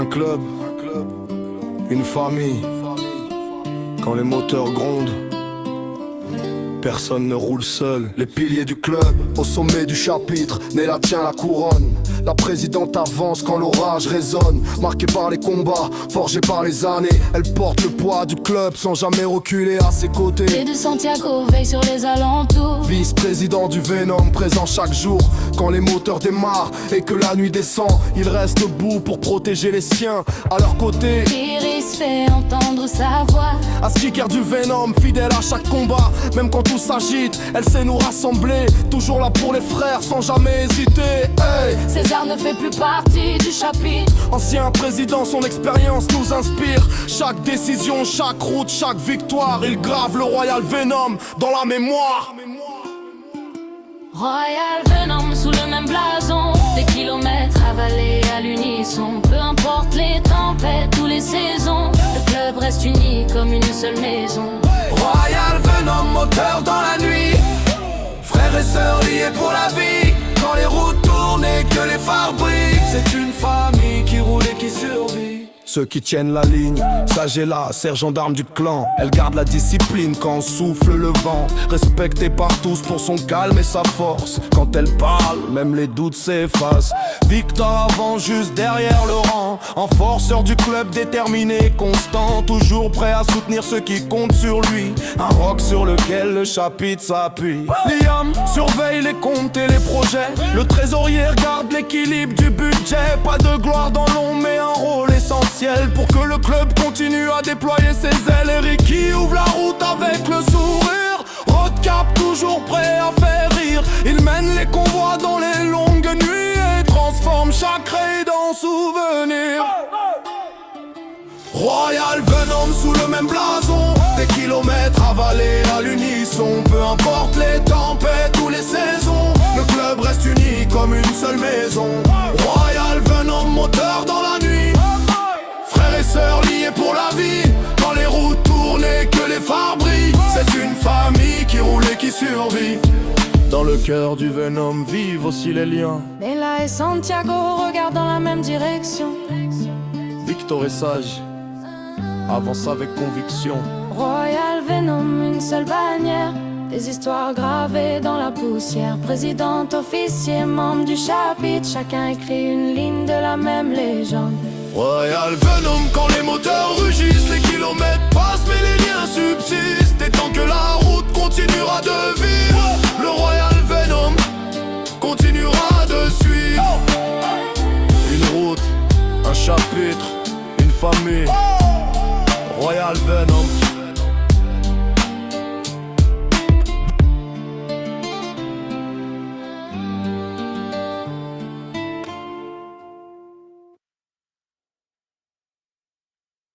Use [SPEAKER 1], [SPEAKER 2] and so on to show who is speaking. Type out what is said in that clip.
[SPEAKER 1] Un club, une famille. Quand les moteurs grondent, personne ne roule seul. Les piliers du club, au sommet du chapitre, Nella tient la couronne. La présidente avance quand l'orage résonne. Marquée par les combats, forgée par les années, elle porte le poids du club sans jamais reculer à ses côtés.
[SPEAKER 2] Et de Santiago veille sur les alentours.
[SPEAKER 1] Vice-président du Venom, présent chaque jour. Quand les moteurs démarrent et que la nuit descend, il reste debout pour protéger les siens. À leur côté,
[SPEAKER 2] Iris fait entendre sa voix.
[SPEAKER 1] Astiquaire du Venom, fidèle à chaque combat. Même quand tout s'agite, elle sait nous rassembler. Toujours là pour les frères, sans jamais hésiter. Hey,
[SPEAKER 2] César ne fait plus partie du chapitre.
[SPEAKER 1] ancien président, son expérience nous inspire. Chaque décision, chaque route, chaque victoire, il grave le Royal Venom dans la mémoire.
[SPEAKER 2] Royal Venom sous le même blason. Des kilomètres avalés à l'unisson. Peu importe les tempêtes ou les saisons, le club reste uni comme une seule maison.
[SPEAKER 3] Royal Venom, moteur dans la nuit. Frères et sœurs liés pour la vie. Quand les routes tournent et que les phares brillent, c'est une famille qui roule et qui survit.
[SPEAKER 1] Ceux qui tiennent la ligne, Sagela, sergent d'armes du clan. Elle garde la discipline quand souffle le vent. Respectée par tous pour son calme et sa force. Quand elle parle, même les doutes s'effacent. Victor avant, juste derrière le rang. Enforceur du club déterminé, constant. Toujours prêt à soutenir ceux qui comptent sur lui. Un roc sur lequel le chapitre s'appuie. Liam surveille les comptes et les projets. Le trésorier regarde l'équilibre du budget. Pas de gloire dans l'ombre mais un rôle essentiel pour que le club continue à déployer ses ailes. Et Ricky ouvre la route avec le sourire. Roadcap toujours prêt à faire rire. Il mène les convois dans les longues nuits et transforme chaque raid en souvenir. Royal Venom sous le même blason. Des kilomètres avalés à l'unisson. Peu importe les tempêtes ou les saisons, le club reste uni comme une seule maison. Royal Venom, moteur dans la nuit. Frères et sœurs liés pour la vie. Quand les routes tournent et que les phares brillent, c'est une famille qui roule et qui survit. Dans le cœur du Venom vivent aussi les liens.
[SPEAKER 2] Nella et Santiago regardent dans la même direction.
[SPEAKER 1] Victor est sage, avance avec conviction.
[SPEAKER 2] Royal Venom, une seule bannière. Des histoires gravées dans la poussière. Présidente, officier, membre du chapitre. Chacun écrit une ligne de la même légende.
[SPEAKER 1] Royal Venom, quand les moteurs rugissent, les kilomètres passent mais les liens subsistent. Et tant que la route continuera de vivre, le Royal Venom continuera de suivre. Une route, un chapitre, une famille. Royal Venom.